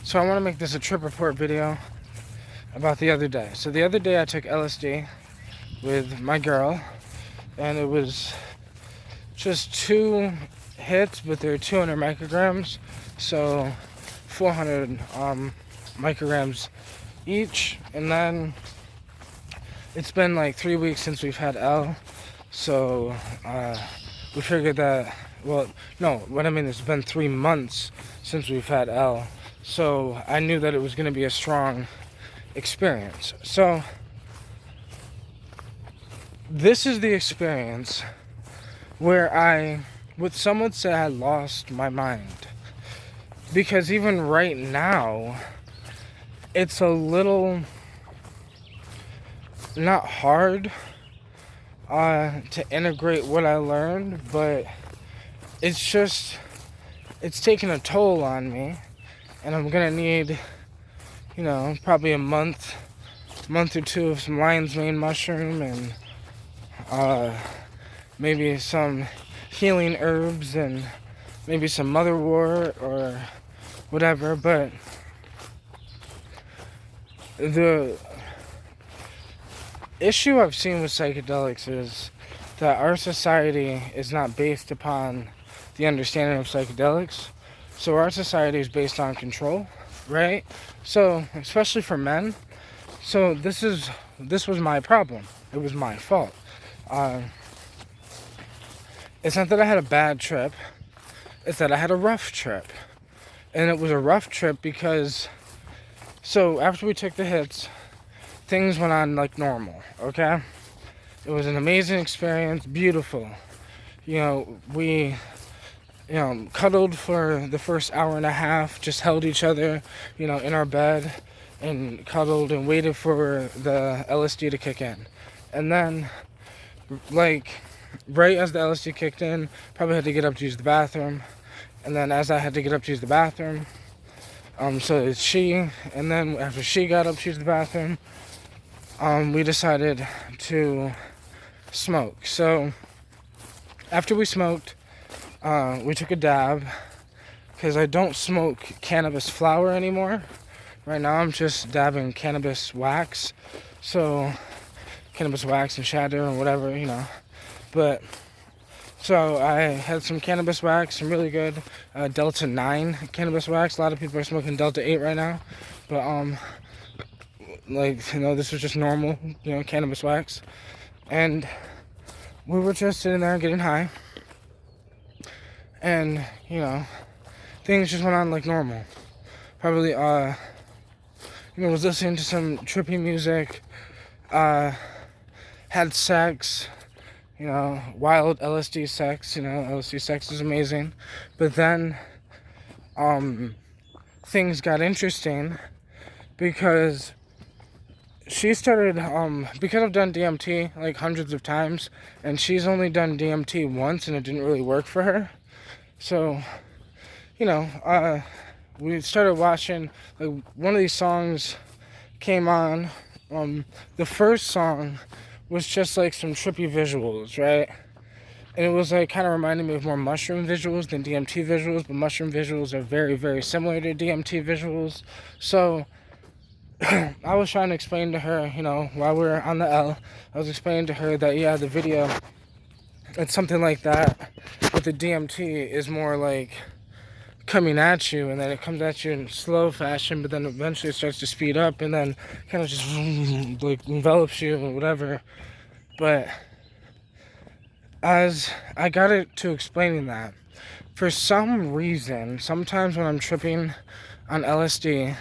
So I want to make this a trip report video about the other day. So the other day I took LSD with my girl, and it was just 2 hits, but they're 200 micrograms, so 400 micrograms each. And then it's been like 3 weeks since we've had L, so we figured that, well, no, what I mean is it's been 3 months since we've had L, so I knew that it was going to be a strong experience. So this is the experience where some would say I lost my mind. Because even right now, it's a little, not hard to integrate what I learned, but it's taking a toll on me, and I'm gonna need, probably a month or two of some lion's mane mushroom and maybe some healing herbs and maybe some motherwort or whatever. But the issue I've seen with psychedelics is that our society is not based upon the understanding of psychedelics. So our society is based on control, right? So especially for men. So this was my problem. It was my fault. It's not that I had a bad trip. It's that I had a rough trip. And it was a rough trip because, so after we took the hits, things went on like normal, okay? It was an amazing experience, beautiful. We cuddled for the first hour and a half, just held each other, in our bed, and cuddled and waited for the LSD to kick in. And then, like, right as the LSD kicked in, probably had to get up to use the bathroom. And then as I had to get up to use the bathroom, so did she. And then after she got up to use the bathroom, we decided to smoke. So after we smoked, we took a dab, because I don't smoke cannabis flower anymore. Right now I'm just dabbing cannabis wax. So cannabis wax and shadow and whatever, But so I had some cannabis wax, some really good Delta 9 cannabis wax. A lot of people are smoking Delta 8 right now. But this was just normal, cannabis wax. And we were just sitting there getting high. And, things just went on like normal. Probably, was listening to some trippy music, had sex, wild LSD sex, LSD sex is amazing. But then, things got interesting because she started, because I've done DMT like hundreds of times, and she's only done DMT once and it didn't really work for her. So, we started watching, like, one of these songs came on. The first song was just like some trippy visuals, right? And it was like kind of reminding me of more mushroom visuals than DMT visuals, but mushroom visuals are very, very similar to DMT visuals. So I was trying to explain to her, while we were on the L, I was explaining to her that, yeah, the video, it's something like that, but the DMT is more like coming at you, and then it comes at you in slow fashion, but then eventually it starts to speed up, and then kind of just like envelops you or whatever. But as I got it to explaining that, for some reason, sometimes when I'm tripping on LSD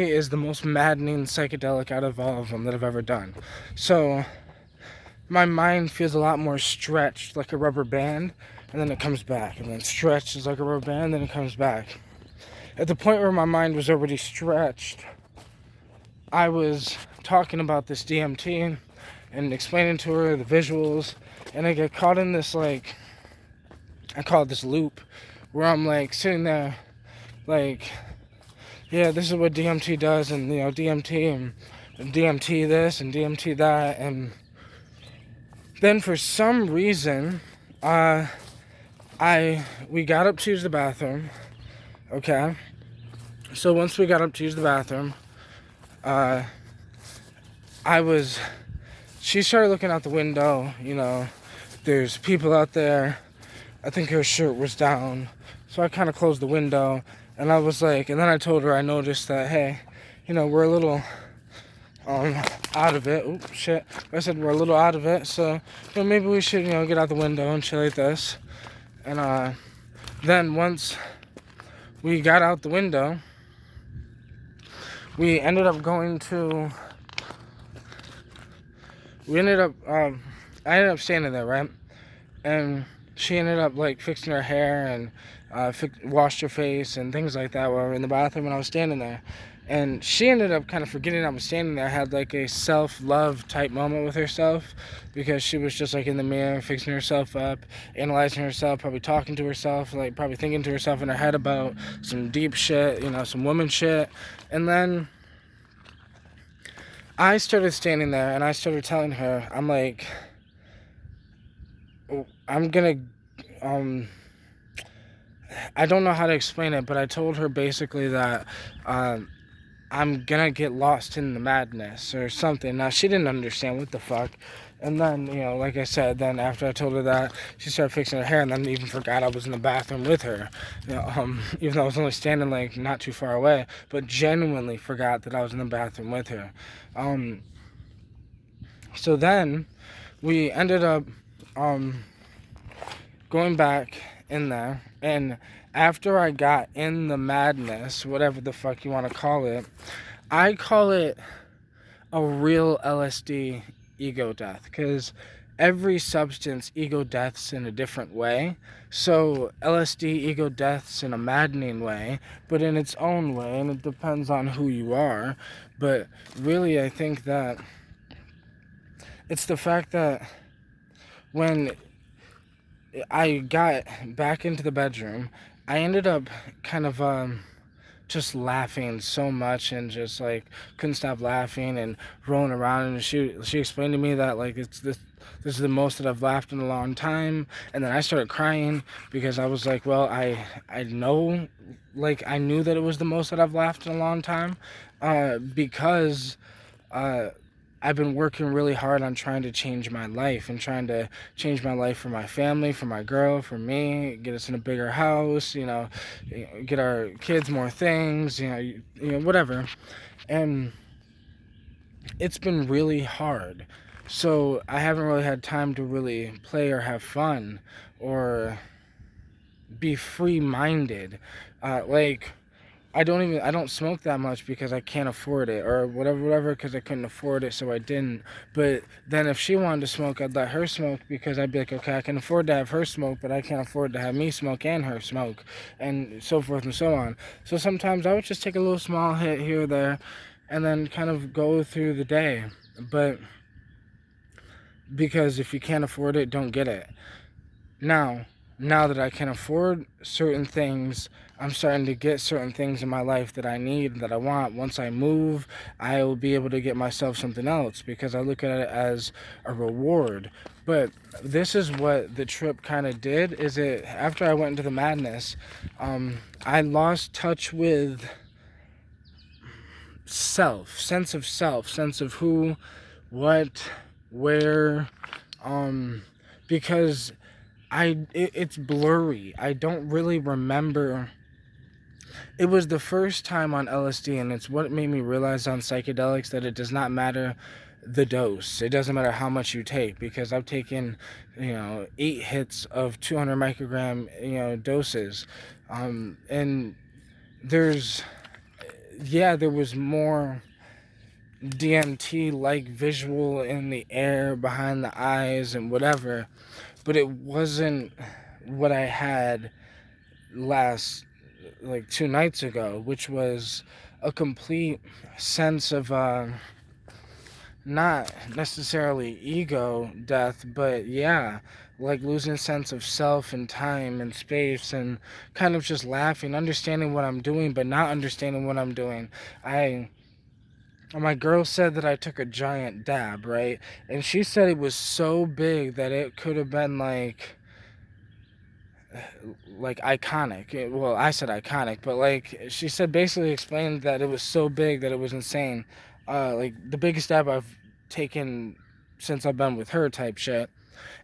is the most maddening psychedelic out of all of them that I've ever done. So my mind feels a lot more stretched, like a rubber band, and then it comes back, and then stretches like a rubber band, then it comes back. At the point where my mind was already stretched, I was talking about this DMT and explaining to her the visuals, and I get caught in this, like, I call it this loop, where I'm like sitting there like, yeah, this is what DMT does, and DMT and DMT this and DMT that. And then for some reason, we got up to use the bathroom, okay? So once we got up to use the bathroom, uh, she started looking out the window, there's people out there. I think her shirt was down. So I kind of closed the window, and I was like, and then I told her I noticed that, hey, we're a little out of it. Oops, shit. I said we're a little out of it, so maybe we should, get out the window and shit like this. And then once we got out the window, we ended up going to. I ended up standing there, right? And she ended up like fixing her hair and washed her face and things like that while we were in the bathroom, and I was standing there. And she ended up kind of forgetting I was standing there. Had like a self-love type moment with herself, because she was just like in the mirror, fixing herself up, analyzing herself, probably talking to herself, like probably thinking to herself in her head about some deep shit, some woman shit. And then I started standing there and I started telling her, I'm like, I'm gonna, I don't know how to explain it, but I told her basically that, I'm gonna get lost in the madness or something. Now, she didn't understand what the fuck. And then, like I said, then after I told her that, she started fixing her hair, and then even forgot I was in the bathroom with her. Even though I was only standing like not too far away, but genuinely forgot that I was in the bathroom with her. So then we ended up going back in there, and after I got in the madness, whatever the fuck you want to call it, I call it a real LSD ego death, because every substance ego deaths in a different way. So LSD ego deaths in a maddening way, but in its own way, and it depends on who you are. But really, I think that it's the fact that when I got back into the bedroom, I ended up kind of just laughing so much, and just like couldn't stop laughing and rolling around. And she explained to me that like this is the most that I've laughed in a long time. And then I started crying, because I was like, well, I know, like I knew that it was the most that I've laughed in a long time, because I've been working really hard on trying to change my life, and trying to change my life for my family, for my girl, for me, get us in a bigger house, get our kids more things, whatever. And it's been really hard. So I haven't really had time to really play or have fun or be free-minded. I don't smoke that much because I can't afford it, or whatever, because I couldn't afford it, so I didn't. But then if she wanted to smoke, I'd let her smoke, because I'd be like, okay, I can afford to have her smoke, but I can't afford to have me smoke and her smoke, and so forth and so on. So sometimes I would just take a little small hit here or there, and then kind of go through the day. But because if you can't afford it, don't get it. Now that I can afford certain things, I'm starting to get certain things in my life that I need, that I want. Once I move, I will be able to get myself something else, because I look at it as a reward. But this is what the trip kind of did, is it, after I went into the madness, I lost touch with sense of who, what, where, because it's blurry. I don't really remember. It was the first time on LSD, and it's what made me realize on psychedelics that it does not matter the dose. It doesn't matter how much you take, because I've taken, 8 hits of 200 microgram, doses. And there was more DMT-like visual in the air, behind the eyes, and whatever. But it wasn't what I had last, like 2 nights ago, which was a complete sense of, not necessarily ego death, but yeah, like losing sense of self and time and space, and kind of just laughing, understanding what I'm doing, but not understanding what I'm doing. My girl said that I took a giant dab, right? And she said it was so big that it could have been like like iconic. Well, I said iconic, but like she said, basically explained that it was so big that it was insane. Like the biggest dab I've taken since I've been with her, type shit.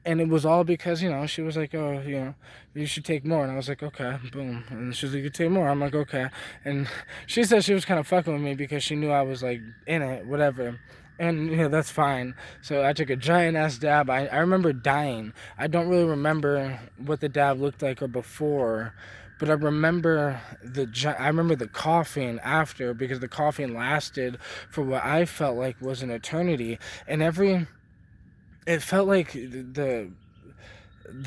And it was all because, she was like, oh, you should take more. And I was like, okay, boom. And she was like, you take more. I'm like, okay. And she said she was kind of fucking with me because she knew I was like in it, whatever. And that's fine. So I took a giant ass dab. I remember dying. I don't really remember what the dab looked like or before, but I remember the coughing after, because the coughing lasted for what I felt like was an eternity. And it felt like the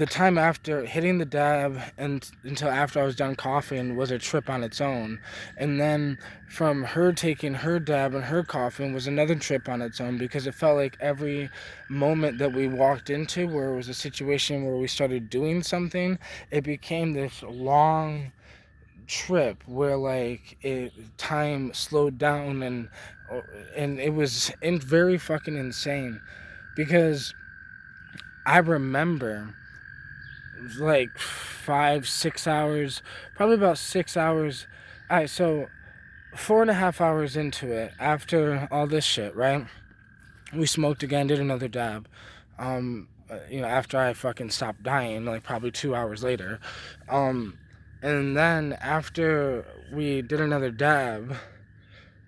time after hitting the dab and until after I was done coughing was a trip on its own. And then from her taking her dab and her coughing was another trip on its own, because it felt like every moment that we walked into where it was a situation where we started doing something, it became this long trip where like time slowed down, and it was very fucking insane, because I remember like 5 6 hours, probably about 6 hours. All right, so 4.5 hours into it, after all this shit, right? We smoked again, did another dab. After I fucking stopped dying, like probably 2 hours later. And then after we did another dab,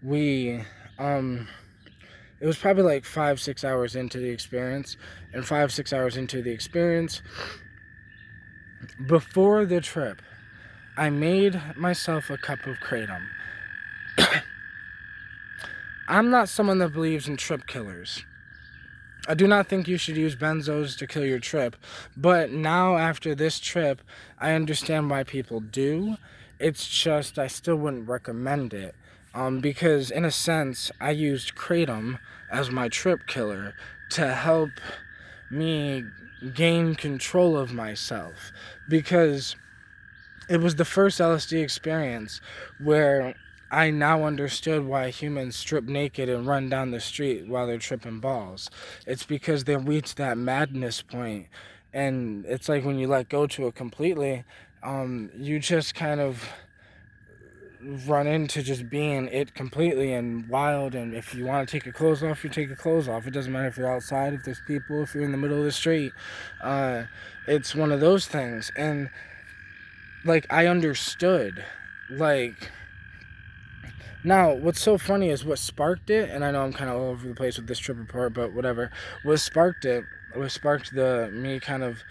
we, it was probably like 5 6 hours into the experience, and 5 6 hours into the experience, before the trip, I made myself a cup of kratom. I'm not someone that believes in trip killers. I do not think you should use benzos to kill your trip, but now after this trip, I understand why people do. It's just I still wouldn't recommend it, because in a sense, I used kratom as my trip killer to help me gain control of myself, because it was the first LSD experience where I now understood why humans strip naked and run down the street while they're tripping balls. It's because they reach that madness point, and it's like when you let go to it completely, you just kind of run into just being it completely and wild. And if you want to take your clothes off, you take your clothes off. It doesn't matter if you're outside, if there's people, if you're in the middle of the street. It's one of those things. And like, I understood, like, now what's so funny is what sparked it, and I know I'm kind of all over the place with this trip report, but whatever, what sparked the me kind of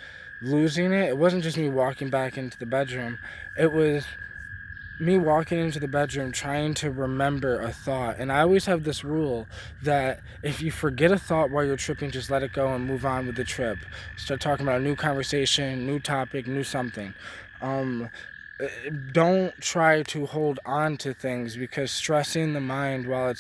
losing it. It wasn't just me walking back into the bedroom, it was me walking into the bedroom trying to remember a thought. And I always have this rule that if you forget a thought while you're tripping, just let it go and move on with the trip. Start talking about a new conversation, new topic, new something. Don't try to hold on to things, because stressing the mind while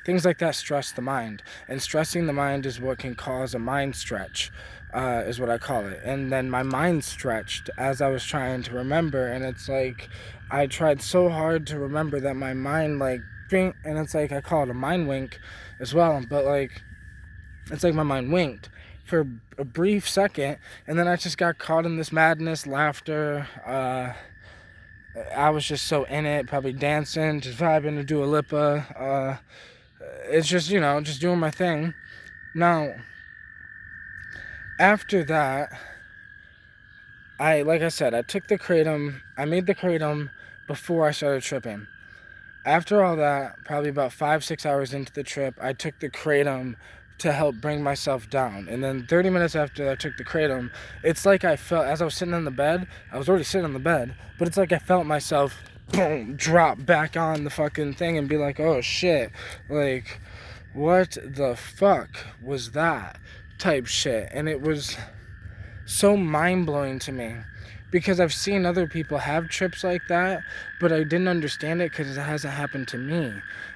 things like that stress the mind, and stressing the mind is what can cause a mind stretch, is what I call it. And then my mind stretched as I was trying to remember, and it's like I tried so hard to remember that my mind like and it's like I call it a mind wink as well, but like it's like my mind winked for a brief second, and then I just got caught in this madness, laughter. I was just so in it, probably dancing, just vibing to Dua Lipa. It's just, just doing my thing. Now, after that, like I said, I took the kratom, I made the kratom before I started tripping. After all that, probably about 5 6 hours into the trip, I took the kratom to help bring myself down. And then 30 minutes after I took the kratom, it's like I felt, as I was sitting on the bed, I was already sitting on the bed, but it's like I felt myself, boom, drop back on the fucking thing and be like, oh shit, like, what the fuck was that type shit. And it was so mind-blowing to me, because I've seen other people have trips like that, but I didn't understand it because it hasn't happened to me.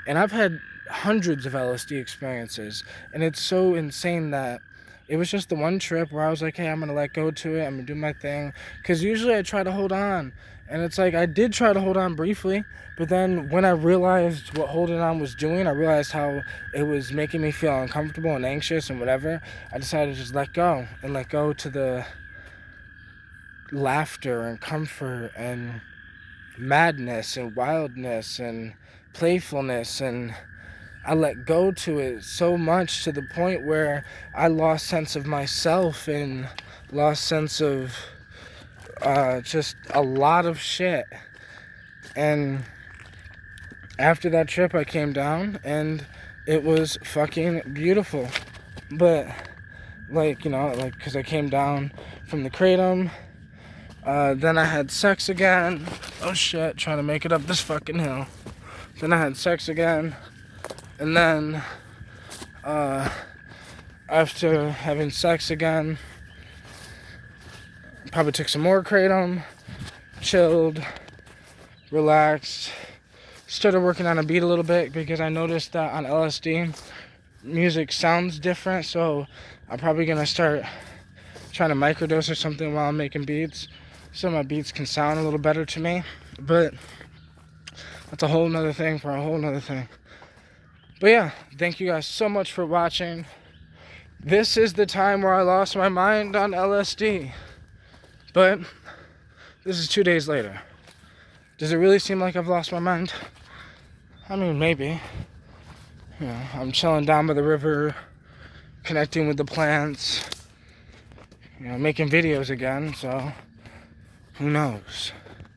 And I've had hundreds of LSD experiences, and it's so insane that it was just the one trip where I was like, hey, I'm gonna let go to it, I'm gonna do my thing, because usually I try to hold on, and it's like I did try to hold on briefly, but then when I realized what holding on was doing, I realized how it was making me feel uncomfortable and anxious and whatever. I decided to just let go, and let go laughter and comfort and madness and wildness and playfulness, and I let go to it so much to the point where I lost sense of myself and lost sense of just a lot of shit. And after that trip, I came down and it was fucking beautiful. But like, you know, like, because I came down from the kratom, then I had sex again. Oh shit, trying to make it up this fucking hill. Then I had sex again, and then after having sex again, probably took some more kratom, chilled, relaxed, started working on a beat a little bit because I noticed that on LSD music sounds different, so I'm probably gonna start trying to microdose or something while I'm making beats so my beats can sound a little better to me. But that's a whole nother thing for a whole nother thing. But yeah, thank you guys so much for watching. This is the time where I lost my mind on LSD. But this is 2 days later. Does it really seem like I've lost my mind? I mean, maybe. You know, I'm chilling down by the river, connecting with the plants, you know, making videos again, so who knows?